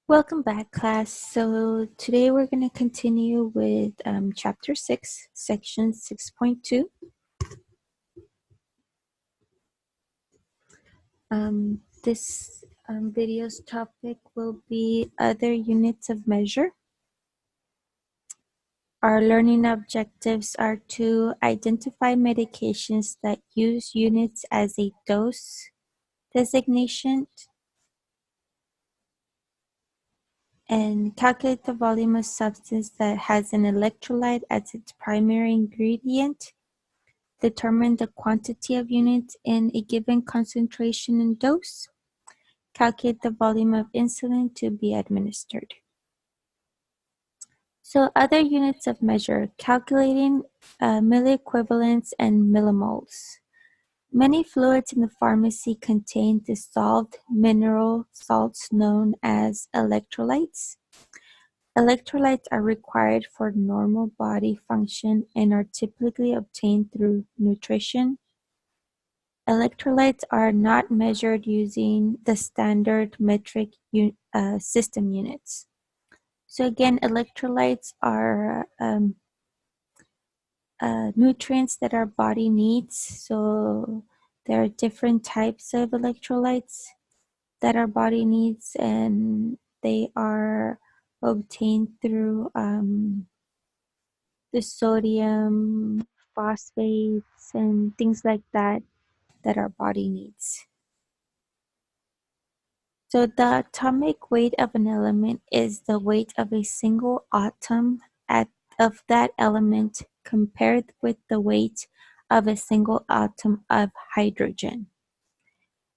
Welcome back, class. So today we're going to continue with Chapter 6, Section 6.2. This video's topic will be other units of measure. Our learning objectives are to identify medications that use units as a dose designation and calculate the volume of substance that has an electrolyte as its primary ingredient. Determine the quantity of units in a given concentration and dose. Calculate the volume of insulin to be administered. So other units of measure, calculating milliequivalents and millimoles. Many fluids in the pharmacy contain dissolved mineral salts known as electrolytes. Electrolytes are required for normal body function and are typically obtained through nutrition. Electrolytes are not measured using the standard metric system units. So again, electrolytes are nutrients that our body needs. So there are different types of electrolytes that our body needs, and they are obtained through the sodium, phosphates, and things like that our body needs. So the atomic weight of an element is the weight of a single atom of that element compared with the weight of a single atom of hydrogen.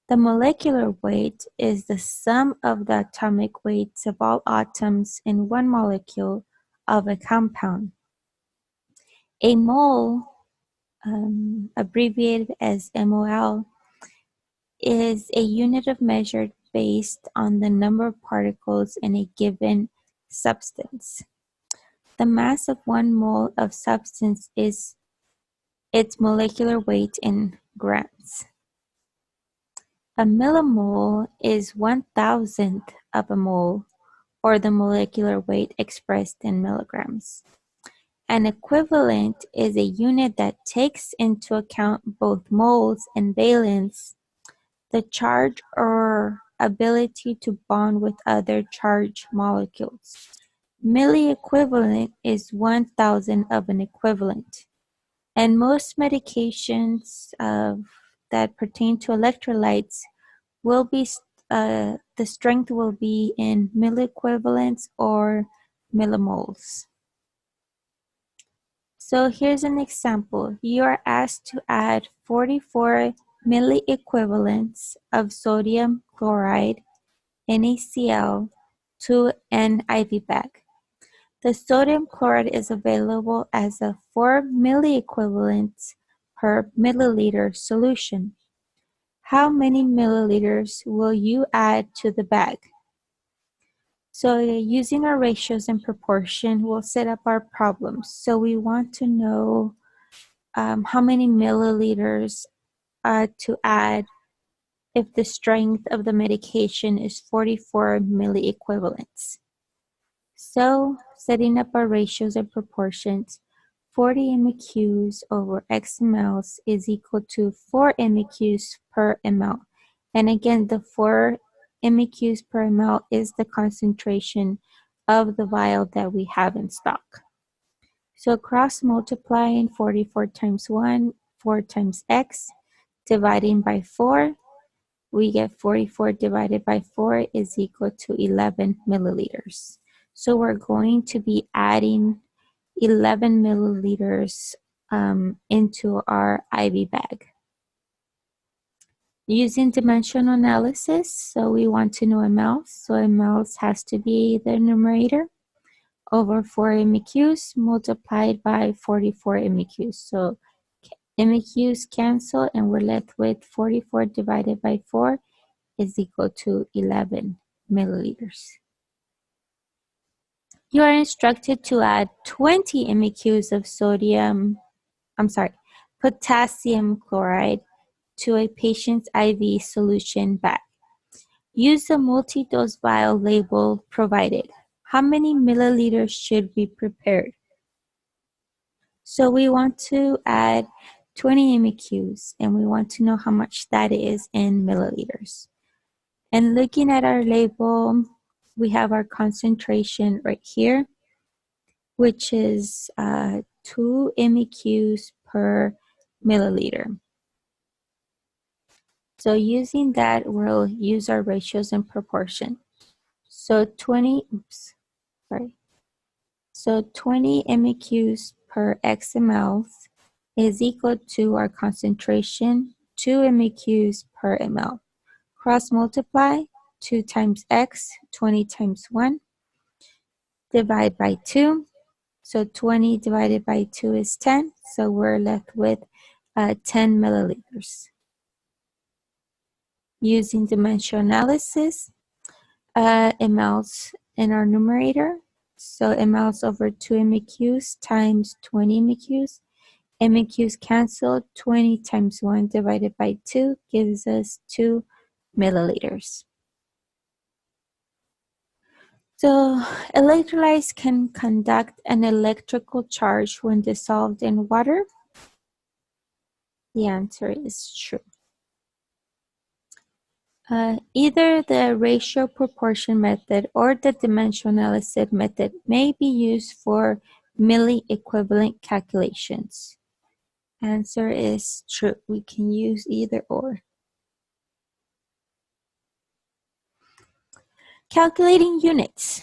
The molecular weight is the sum of the atomic weights of all atoms in one molecule of a compound. A mole, abbreviated as MOL, is a unit of measure based on the number of particles in a given substance. The mass of 1 mole of substance is its molecular weight in grams. A millimole is 1,000th of a mole, or the molecular weight expressed in milligrams. An equivalent is a unit that takes into account both moles and valence, the charge or ability to bond with other charged molecules. Milliequivalent is 1,000 of an equivalent. And most medications that pertain to electrolytes will be, the strength will be in milliequivalents or millimoles. So here's an example. You are asked to add 44 milliequivalents of sodium chloride, NaCl, to an IV bag. The sodium chloride is available as a 4 milliequivalents per milliliter solution. How many milliliters will you add to the bag? So using our ratios and proportion, we'll set up our problems. So we want to know how many milliliters to add if the strength of the medication is 44 milliequivalents. So setting up our ratios and proportions, 40 MEQs over X mLs is equal to 4 MEQs per ml. And again, the 4 MEQs per ml is the concentration of the vial that we have in stock. So cross multiplying 44 times 1, 4 times X, dividing by 4, we get 44 divided by 4 is equal to 11 milliliters. So we're going to be adding 11 milliliters into our IV bag. Using dimensional analysis, so we want to know mLs. So mLs has to be the numerator over 4 MEQs multiplied by 44 MEQs. So MEQs cancel and we're left with 44 divided by 4 is equal to 11 milliliters. You are instructed to add 20 MEQs of potassium chloride to a patient's IV solution bag. Use the multi-dose vial label provided. How many milliliters should be prepared? So we want to add 20 MEQs, and we want to know how much that is in milliliters. And looking at our label, we have our concentration right here, which is 2 MEQs per milliliter. So using that, we'll use our ratios and proportion. So 20 MEQs per X ml is equal to our concentration, 2 MEQs per ml. Cross multiply, 2 times X, 20 times 1, divide by 2. So 20 divided by 2 is 10. So we're left with 10 milliliters. Using dimensional analysis, mLs in our numerator. So mLs over 2 MEQs times 20 MEQs. MEQs cancel, 20 times 1 divided by 2 gives us 2 milliliters. So electrolytes can conduct an electrical charge when dissolved in water. The answer is true. Either the ratio proportion method or the dimensional analysis method may be used for milli-equivalent calculations. Answer is true. We can use either or. Calculating units.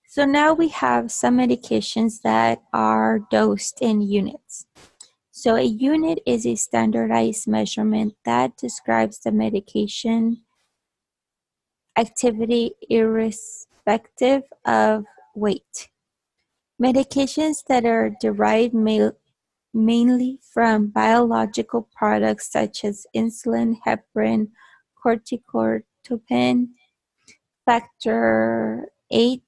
So now we have some medications that are dosed in units. So a unit is a standardized measurement that describes the medication activity irrespective of weight. Medications that are derived mainly from biological products such as insulin, heparin, corticotropin, factor VIII,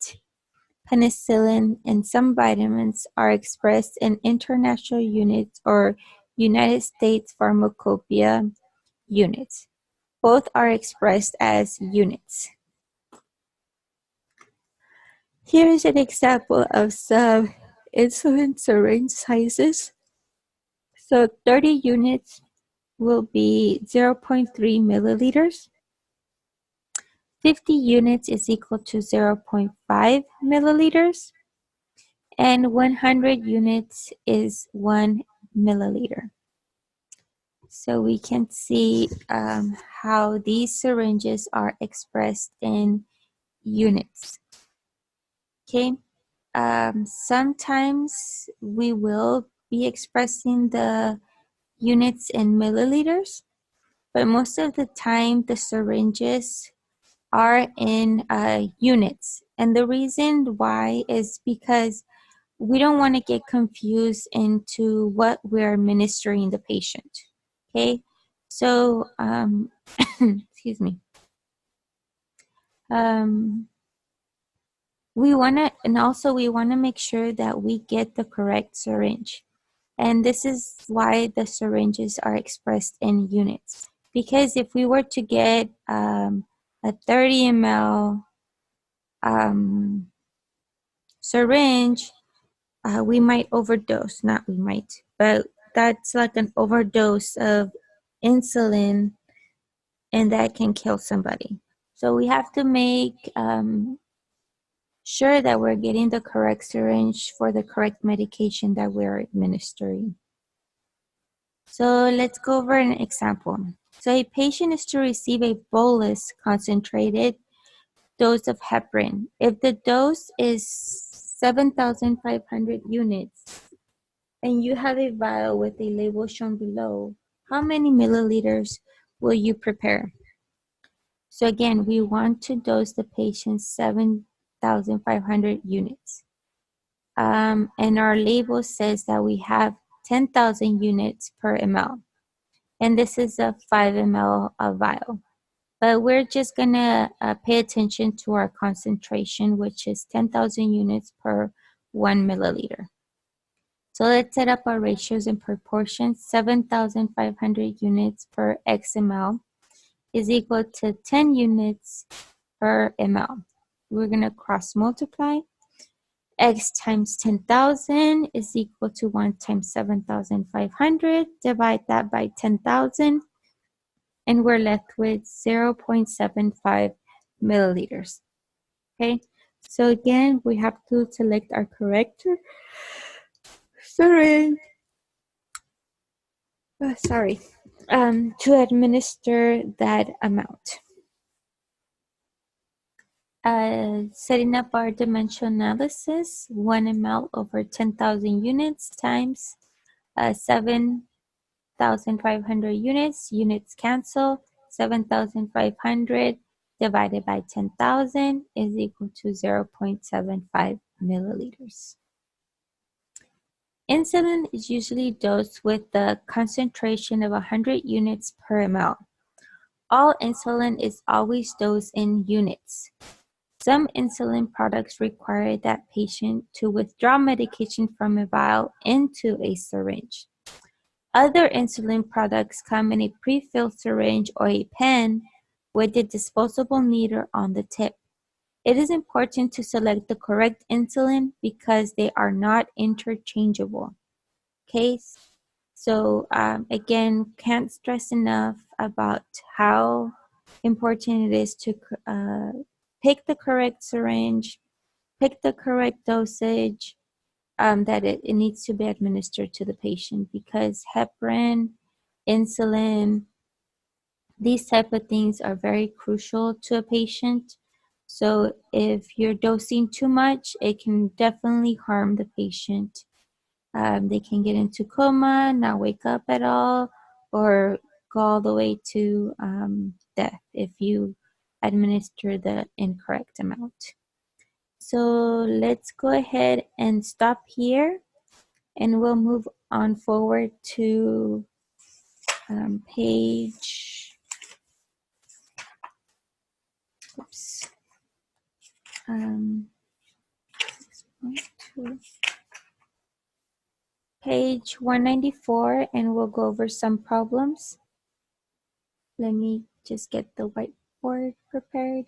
penicillin, and some vitamins are expressed in international units or United States pharmacopoeia units. Both are expressed as units. Here is an example of some insulin syringe sizes. So 30 units will be 0.3 milliliters. 50 units is equal to 0.5 milliliters. And 100 units is 1 milliliter. So we can see how these syringes are expressed in units. Okay. Sometimes we will be expressing the units in milliliters, but most of the time the syringes are in units. And the reason why is because we don't want to get confused into what we're administering the patient. Okay, so excuse me. We want to make sure that we get the correct syringe. And this is why the syringes are expressed in units. Because if we were to get a 30 ml syringe, we might overdose. Not we might, but that's like an overdose of insulin, and that can kill somebody. So we have to make sure that we're getting the correct syringe for the correct medication that we're administering. So let's go over an example. So a patient is to receive a bolus concentrated dose of heparin. If the dose is 7,500 units and you have a vial with a label shown below, how many milliliters will you prepare? So again, we want to dose the patient 7,500 units. And our label says that we have 10,000 units per ml. And this is a 5 ml vial. But we're just going to pay attention to our concentration, which is 10,000 units per 1 milliliter. So let's set up our ratios and proportions. 7,500 units per X ml is equal to 10 units per ml. We're going to cross multiply. X times 10,000 is equal to 1 times 7,500. Divide that by 10,000, and we're left with 0.75 milliliters. Okay, so again, we have to select our correct syringe. To administer that amount. Setting up our dimension analysis, 1 ml over 10,000 units times 7,500 units. Units cancel. 7,500 divided by 10,000 is equal to 0.75 milliliters. Insulin is usually dosed with the concentration of 100 units per ml. All insulin is always dosed in units. Some insulin products require that patient to withdraw medication from a vial into a syringe. Other insulin products come in a pre-filled syringe or a pen with a disposable needle on the tip. It is important to select the correct insulin because they are not interchangeable. Okay, so again, can't stress enough about how important it is to pick the correct syringe, pick the correct dosage, that it needs to be administered to the patient, because heparin, insulin, these type of things are very crucial to a patient. So if you're dosing too much, it can definitely harm the patient. They can get into coma, not wake up at all, or go all the way to death if you administer the incorrect amount. So let's go ahead and stop here, and we'll move on forward to page, oops, 6.2. Page 194, and we'll go over some problems. Let me just get the whiteboard prepared.